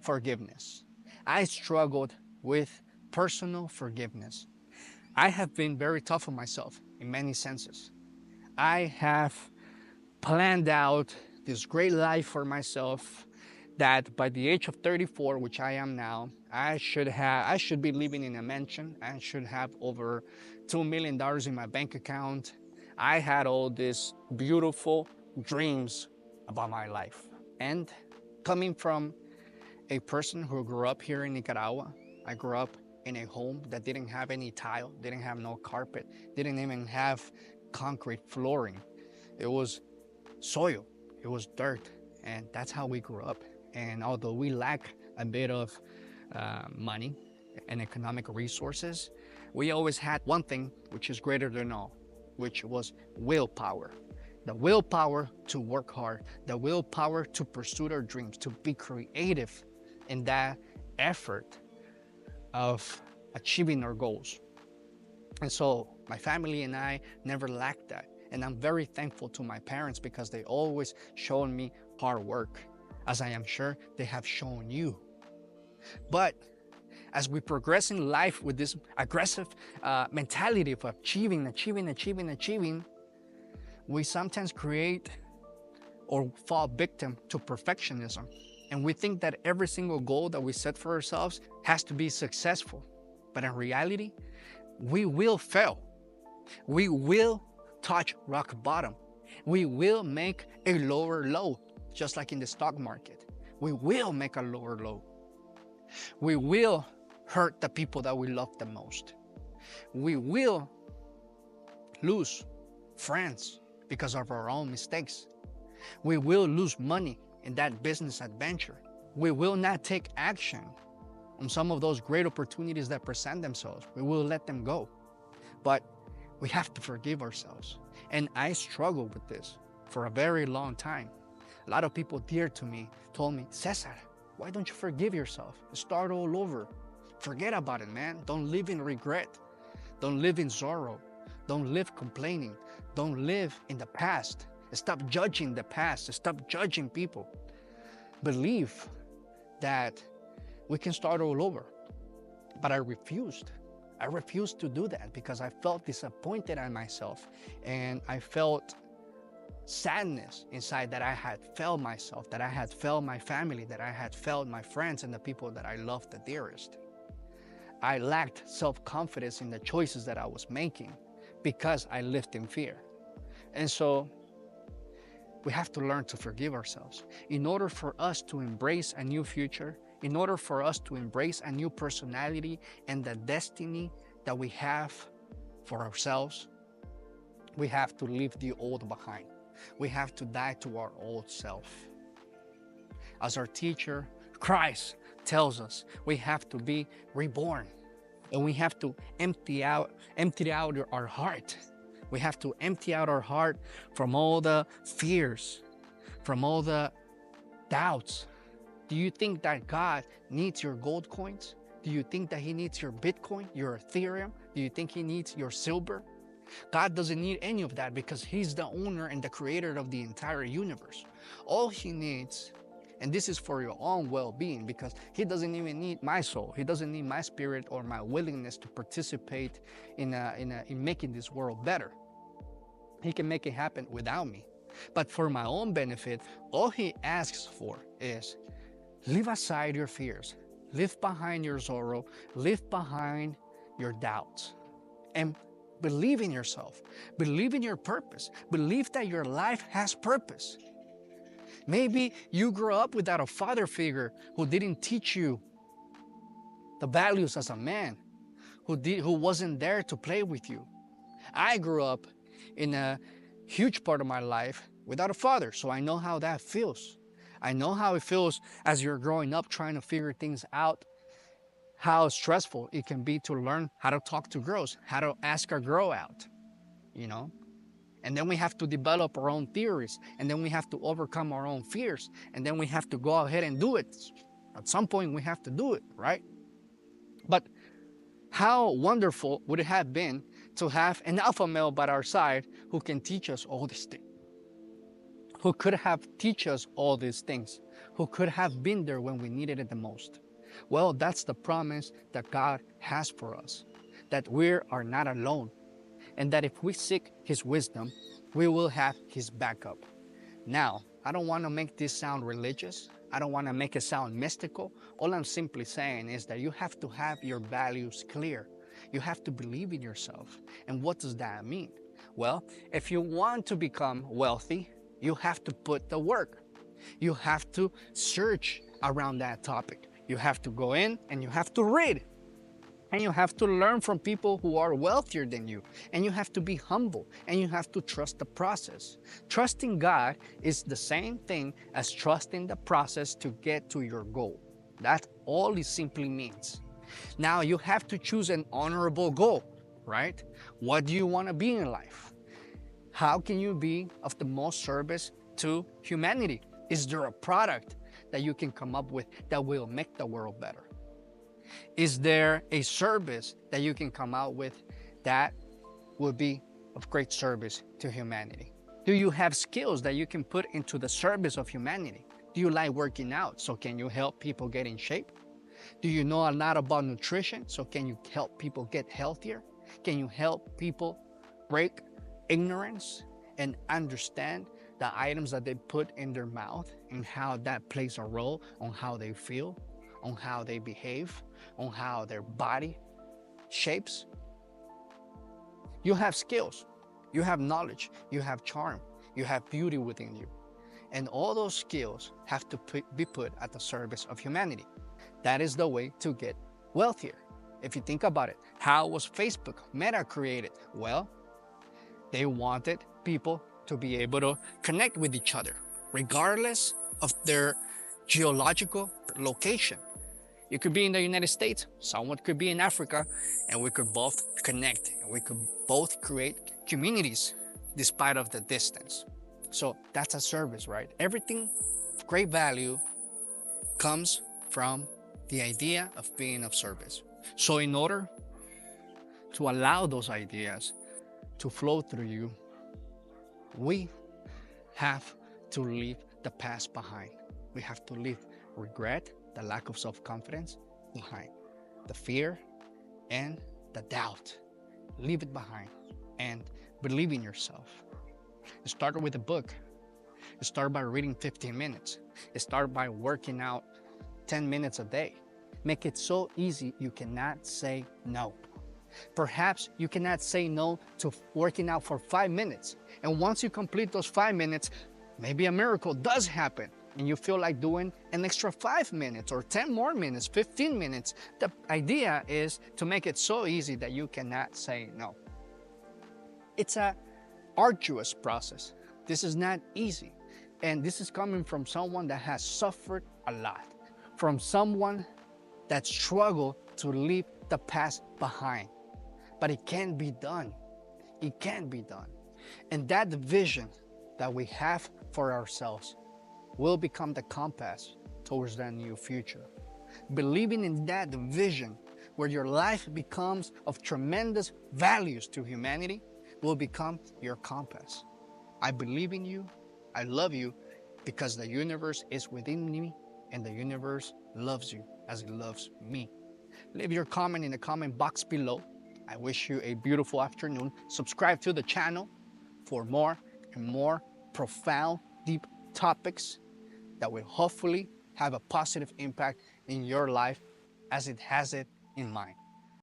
Forgiveness. I struggled with personal forgiveness. I have been very tough on myself in many senses. I have planned out this great life for myself that by the age of 34, which I am now, I should be living in a mansion. I should have over $2 million in my bank account. I had all these beautiful dreams about my life. And coming from a person who grew up here in Nicaragua, I grew up in a home that didn't have any tile, didn't have no carpet, didn't even have concrete flooring. It was soil, it was dirt, and that's how we grew up. And although we lack a bit of money and economic resources, we always had one thing which is greater than all, which was willpower. The willpower to work hard, the willpower to pursue our dreams, to be creative in that effort of achieving our goals. And so my family and I never lacked that. And I'm very thankful to my parents because they always showed me hard work, as I am sure they have shown you. But as we progress in life with this aggressive mentality of achieving, we sometimes create or fall victim to perfectionism. And we think that every single goal that we set for ourselves has to be successful. But in reality, we will fail. We will touch rock bottom. We will make a lower low, just like in the stock market. We will make a lower low. We will hurt the people that we love the most. We will lose friends because of our own mistakes. We will lose money in that business adventure. We will not take action on some of those great opportunities that present themselves. We will let them go. But we have to forgive ourselves. And I struggled with this for a very long time. A lot of people dear to me told me, Cesar, why don't you forgive yourself? Start all over. Forget about it, man. Don't live in regret. Don't live in sorrow. Don't live complaining. Don't live in the past. Stop judging the past. Stop judging people. Believe that we can start all over. But I refused. I refused to do that because I felt disappointed in myself, and I felt sadness inside that I had failed myself, that I had failed my family, that I had failed my friends and the people that I loved the dearest. I lacked self-confidence in the choices that I was making because I lived in fear. And so we have to learn to forgive ourselves. In order for us to embrace a new future, in order for us to embrace a new personality and the destiny that we have for ourselves, we have to leave the old behind. We have to die to our old self. As our teacher, Christ, tells us, we have to be reborn. And we have to empty out our heart. We have to empty out our heart from all the fears, from all the doubts. Do you think that God needs your gold coins? Do you think that He needs your Bitcoin, your Ethereum? Do you think He needs your silver? God doesn't need any of that because He's the owner and the creator of the entire universe. All He needs, and this is for your own well-being, because He doesn't even need my soul. He doesn't need my spirit or my willingness to participate in making this world better. He can make it happen without me. But for my own benefit, all He asks for is, leave aside your fears, leave behind your sorrow, leave behind your doubts, and believe in yourself, believe in your purpose, believe that your life has purpose. Maybe you grew up without a father figure who didn't teach you the values as a man, who wasn't there to play with you. I grew up in a huge part of my life without a father, so I know how that feels. I know how it feels as you're growing up trying to figure things out, how stressful it can be to learn how to talk to girls, how to ask a girl out, you know? And then we have to develop our own theories, and then we have to overcome our own fears, and then we have to go ahead and do it. At some point we have to do it, right? But how wonderful would it have been to have an alpha male by our side who can teach us all these things, who could have teach us all these things, who could have been there when we needed it the most. Well, that's the promise that God has for us, that we are not alone, and that if we seek His wisdom, we will have His backup. Now, I don't want to make this sound religious. I don't want to make it sound mystical. All I'm simply saying is that you have to have your values clear. You have to believe in yourself. And what does that mean? Well, if you want to become wealthy, you have to put the work. You have to search around that topic. You have to go in and you have to read. And you have to learn from people who are wealthier than you. And you have to be humble. And you have to trust the process. Trusting God is the same thing as trusting the process to get to your goal. That's all it simply means. Now you have to choose an honorable goal, right? What do you want to be in life? How can you be of the most service to humanity? Is there a product that you can come up with that will make the world better? Is there a service that you can come out with that will be of great service to humanity? Do you have skills that you can put into the service of humanity? Do you like working out? So can you help people get in shape? Do you know a lot about nutrition? So can you help people get healthier? Can you help people break ignorance and understand the items that they put in their mouth and how that plays a role on how they feel, on how they behave, on how their body shapes? You have skills, you have knowledge, you have charm, you have beauty within you. And all those skills have to be put at the service of humanity. That is the way to get wealthier. If you think about it, how was Facebook, Meta created? Well, they wanted people to be able to connect with each other, regardless of their geological location. You could be in the United States, someone could be in Africa, and we could both connect, and we could both create communities despite of the distance. So that's a service, right? Everything great value comes from the idea of being of service. So in order to allow those ideas to flow through you, we have to leave the past behind. We have to leave regret, the lack of self-confidence behind, the fear and the doubt. Leave it behind and believe in yourself. Start with a book. Start by reading 15 minutes. Start by working out 10 minutes a day. Make it so easy you cannot say no. Perhaps you cannot say no to working out for 5 minutes. And once you complete those 5 minutes, maybe a miracle does happen and you feel like doing an extra 5 minutes or 10 more minutes, 15 minutes. The idea is to make it so easy that you cannot say no. It's an arduous process. This is not easy. And this is coming from someone that has suffered a lot, from someone that struggled to leave the past behind. But it can be done. It can be done. And that vision that we have for ourselves will become the compass towards that new future. Believing in that vision where your life becomes of tremendous values to humanity will become your compass. I believe in you. I love you because the universe is within me and the universe loves you as it loves me. Leave your comment in the comment box below. I wish you a beautiful afternoon. Subscribe to the channel for more and more profound, deep topics that will hopefully have a positive impact in your life as it has it in mine.